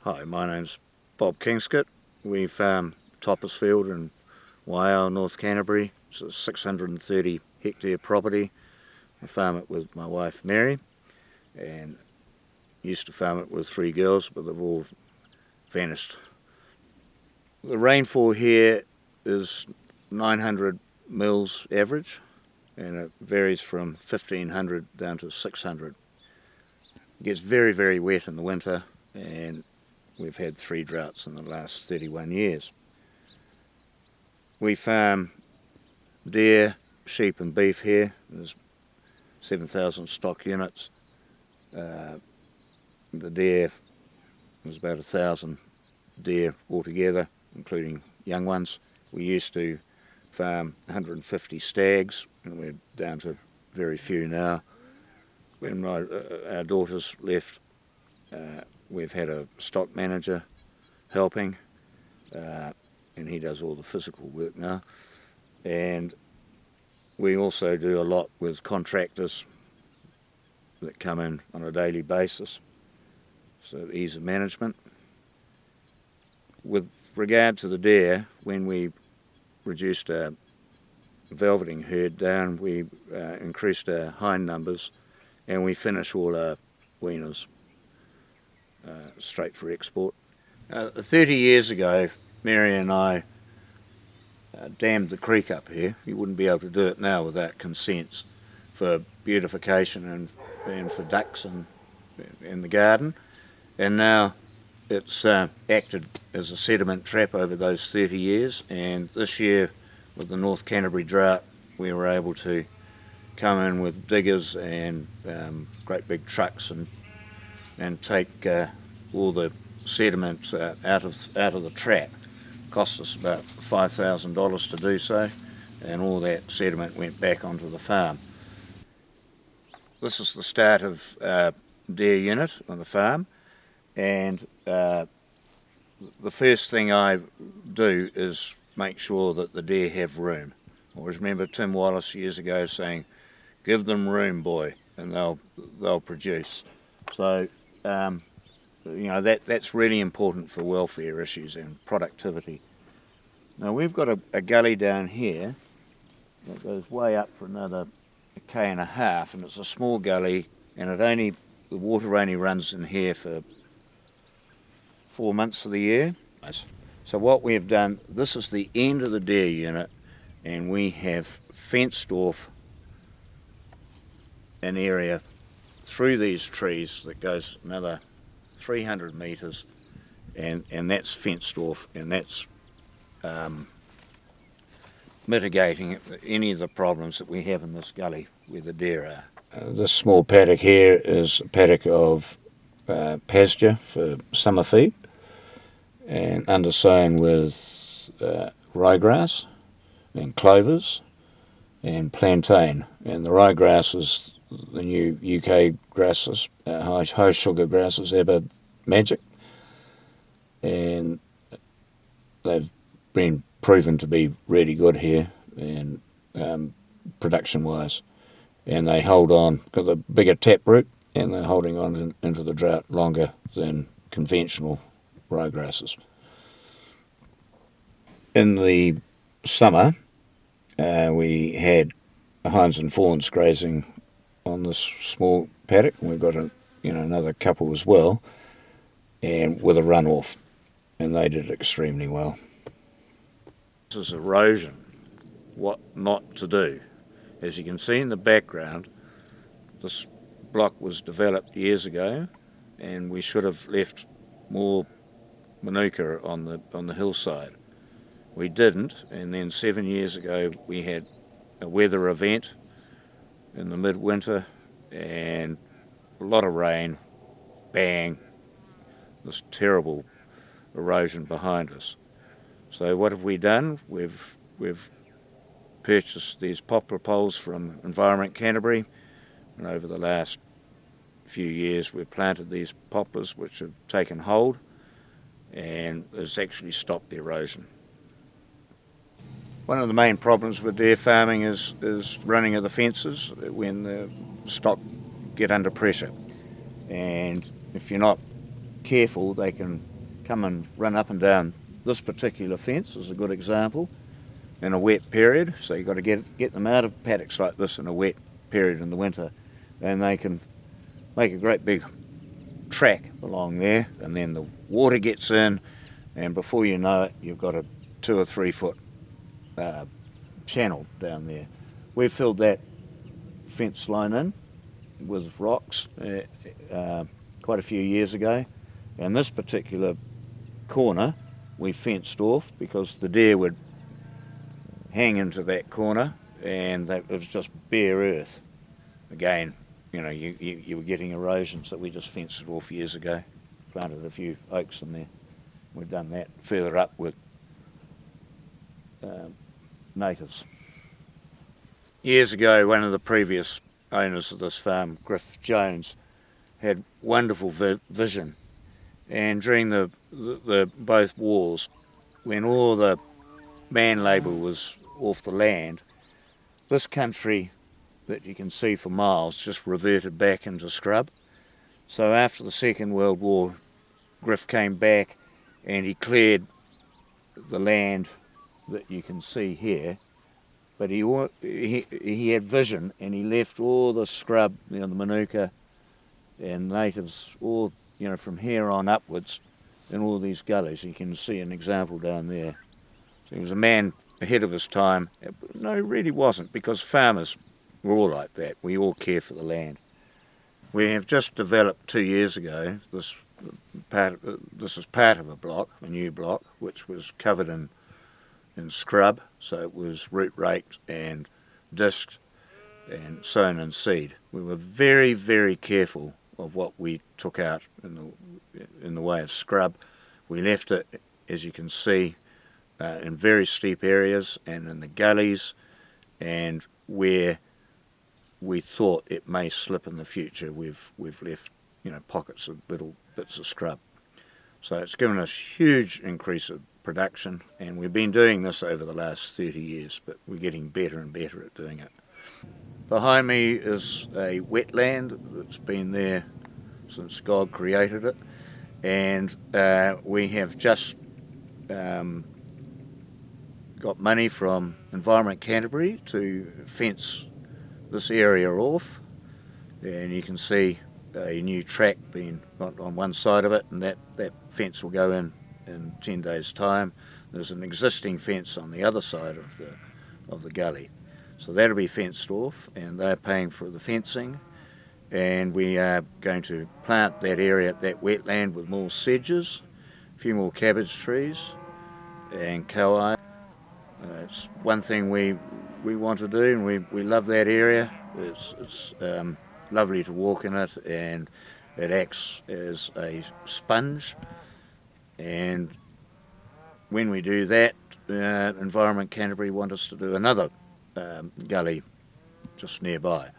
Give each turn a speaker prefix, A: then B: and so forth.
A: Hi, my name's Bob Kingscote. We farm Toppesfield in Waiau, North Canterbury. It's a 630 hectare property. I farm it with my wife Mary, and used to farm it with 3 girls, but they've all vanished. The rainfall here is 900 mils average, and it varies from 1500 down to 600. It gets very, very wet in the winter, and we've had 3 droughts in the last 31 years. We farm deer, sheep and beef here. There's 7,000 stock units. The deer, there's about 1,000 deer altogether, including young ones. We used to farm 150 stags, and we're down to very few now. When our daughters left, we've had a stock manager helping, and he does all the physical work now. And we also do a lot with contractors that come in on a daily basis, so ease of management. With regard to the deer, when we reduced our velveting herd down, we increased our hind numbers, and we finish all our weaners straight for export. 30 years ago, Mary and I dammed the creek up here. You wouldn't be able to do it now without consents for beautification and for ducks in the garden. And now it's acted as a sediment trap over those 30 years, and this year with the North Canterbury drought we were able to come in with diggers and great big trucks and take all the sediment out of the trap. It cost us about $5,000 to do so, and all that sediment went back onto the farm. This is the start of deer unit on the farm, and the first thing I do is make sure that the deer have room. I always remember Tim Wallace years ago saying, "Give them room, boy, and they'll produce." So that's really important for welfare issues and productivity. Now we've got a gully down here that goes way up for another 1.5 km, and it's a small gully, and the water only runs in here for 4 months of the year. So what we have done, this is the end of the deer unit, and we have fenced off an area through these trees that goes another 300 metres, and that's fenced off, and that's mitigating any of the problems that we have in this gully where the deer are. This small paddock here is a paddock of pasture for summer feed, and undersown with ryegrass and clovers and plantain. And the ryegrass is the new UK grasses, high sugar grasses, Abbott Magic, and they've been proven to be really good here and production wise, and they hold on, got a bigger taproot, and they're holding on into the drought longer than conventional ryegrasses. In the summer we had hinds and fawns grazing on this small paddock, and we've got another couple as well, and with a runoff, and they did extremely well. This is erosion, what not to do. As you can see in the background, this block was developed years ago, and we should have left more manuka on the hillside. We didn't, and then 7 years ago we had a weather event in the midwinter, and a lot of rain, bang, this terrible erosion behind us. So what have we done? We've purchased these poplar poles from Environment Canterbury, and over the last few years we've planted these poplars which have taken hold, and has actually stopped the erosion. One of the main problems with deer farming is running of the fences when the stock get under pressure, and if you're not careful they can come and run up and down this particular fence is a good example in a wet period. So you've got to get them out of paddocks like this in a wet period in the winter, and they can make a great big track along there, and then the water gets in, and before you know it, you've got a 2 or 3 foot channel down there. We filled that fence line in with rocks quite a few years ago, and this particular corner we fenced off because the deer would hang into that corner, and it was just bare earth. Again, you know, you were getting erosion, so we just fenced it off years ago, planted a few oaks in there. We've done that further up with natives. Years ago, one of the previous owners of this farm, Griff Jones, had wonderful vision, and during the both wars, when all the man labour was off the land, this country that you can see for miles just reverted back into scrub. So after the Second World War, Griff came back and he cleared the land that you can see here, but he had vision, and he left all the scrub, you know, the manuka and natives, all, you know, from here on upwards in all these gullies. You can see an example down there. So he was a man ahead of his time. No, he really wasn't, because farmers were all like that. We all care for the land. We have just developed 2 years ago, this is part of a block, a new block, which was covered in scrub, so it was root raked and disked and sown in seed. We were very, very careful of what we took out in the way of scrub. We left it, as you can see, in very steep areas and in the gullies, and where we thought it may slip in the future, we've left, you know, pockets of little bits of scrub. So it's given us huge increase of production, and we've been doing this over the last 30 years, but we're getting better and better at doing it. Behind me is a wetland that's been there since God created it, and we have just got money from Environment Canterbury to fence this area off, and you can see a new track being on one side of it, and that fence will go in 10 days time. There's an existing fence on the other side of the gully, so that'll be fenced off, and they're paying for the fencing, and we are going to plant that area, that wetland, with more sedges, a few more cabbage trees and kauai. It's one thing we want to do, and we love that area. It's lovely to walk in it, and it acts as a sponge. And when we do that, Environment Canterbury want us to do another gully just nearby.